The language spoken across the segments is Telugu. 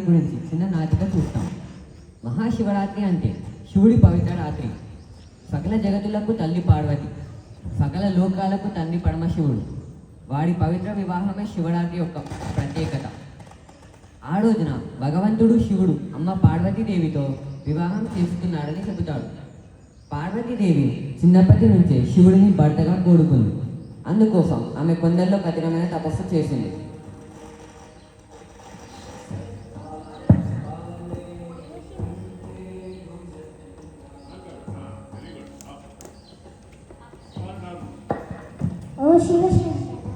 గురించి చిన్న నాటిక చూస్తాం. మహాశివరాత్రి అంటే శివుడి పవిత్ర రాత్రి. సకల జగతులకు తల్లి పార్వతి, సకల లోకాలకు తండ్రి పరమశివుడు. వాడి పవిత్ర వివాహమే శివరాత్రి యొక్క ప్రత్యేకత. ఆ రోజున భగవంతుడు శివుడు అమ్మ పార్వతీదేవితో వివాహం చేసుకున్నాడని చెబుతాడు. పార్వతీదేవి చిన్నప్పటి నుంచే శివుడిని భర్తగా కోరుకుంది. అందుకోసం ఆమె కొండల్లో కఠినమైన తపస్సు చేసింది. ఓ శివశంకర,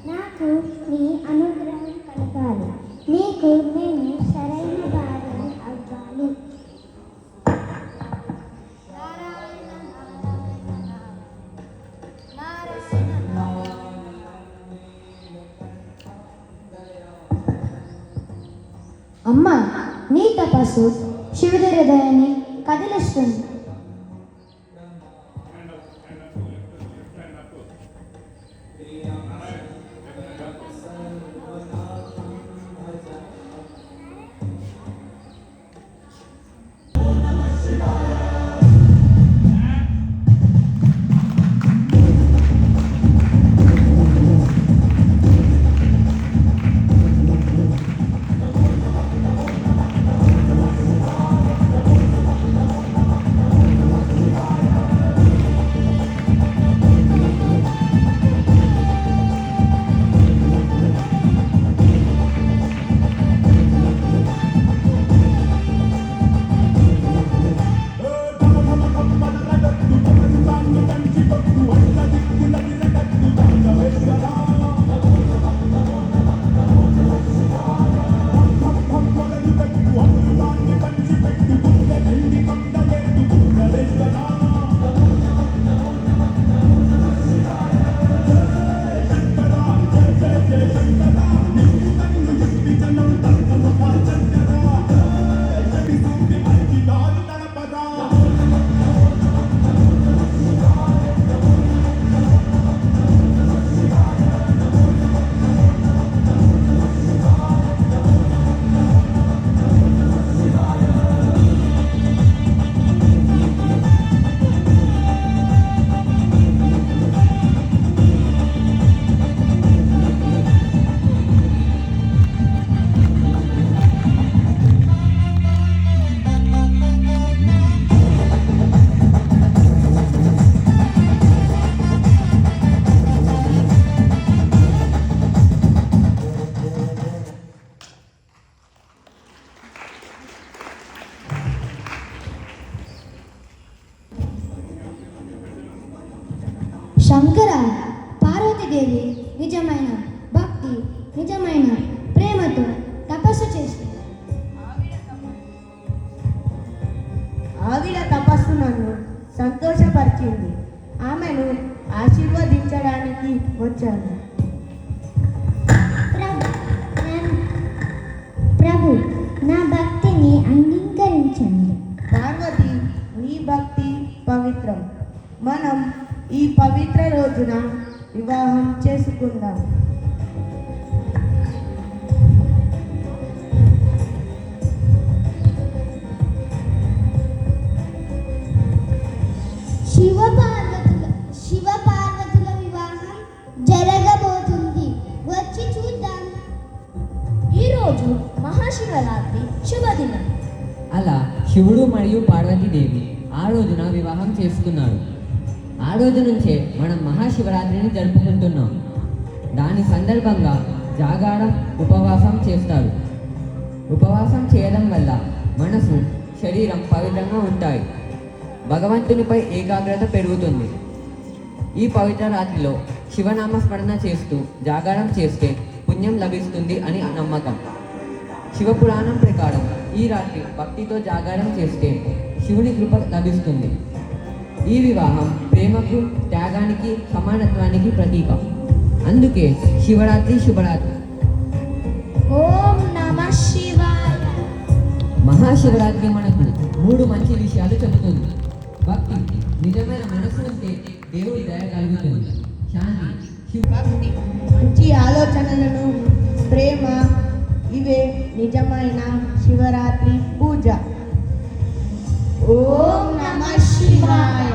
నాకు నీ అనుగ్రహం కలగాలి. నీకు నేను సరైన భార్యని అవ్వాలి. అమ్మా, నీ తపస్సు శివుడి హృదయాన్ని కదిలిస్తుంది. శంకర, పార్వతీదేవి నిజమైన భక్తి, నిజమైన ప్రేమతో తపస్సు చేసింది. ఆవిడ తపస్సు నన్ను సంతోషపరిచింది. ఆమెను ఆశీర్వదించడానికి వచ్చాను. ప్రభు, నా భక్తిని అంగీకరించండి. పార్వతి, నీ భక్తి పవిత్రం. మనం ఈ పవిత్ర రోజున వివాహం చేసుకుందాం. శివ పార్వతుల వివాహం జరగబోతుంది. వచ్చి చూద్దాం. ఈరోజు మహాశివరాత్రి శుభదినం. అలా శివుడు మరియు పార్వతీదేవి ఆ రోజున వివాహం చేసుకున్నారు. ఆ రోజు నుంచే మనం మహాశివరాత్రిని జరుపుకుంటున్నాం. దాని సందర్భంగా జాగారం, ఉపవాసం చేస్తారు. ఉపవాసం చేయడం వల్ల మనసు, శరీరం పవిత్రంగా ఉంటాయి. భగవంతునిపై ఏకాగ్రత పెరుగుతుంది. ఈ పవిత్ర రాత్రిలో శివనామస్మరణ చేస్తూ జాగారం చేస్తే పుణ్యం లభిస్తుంది అని నమ్మకం. శివపురాణం ప్రకారం ఈ రాత్రి భక్తితో జాగారం చేస్తే శివుని కృప లభిస్తుంది. ఈ వివాహం ప్రేమకు, త్యాగానికి, సమానత్వానికి ప్రతీక. అందుకే శివరాత్రి శుభరాత్రి. ఓం నమః శివాయ. మహాశివరాత్రి మనకు 3 మంచి విషయాలు చెబుతుంది. భక్తి, నిజమైన మనసు ఉంటే దేవుడి దయ కలుగుతుంది. శాంతి, భక్తి, మంచి ఆలోచనలను, ప్రేమ, ఇవి ఇవే నిజమైన శివరాత్రి పూజ. ఓం నమః శివాయ.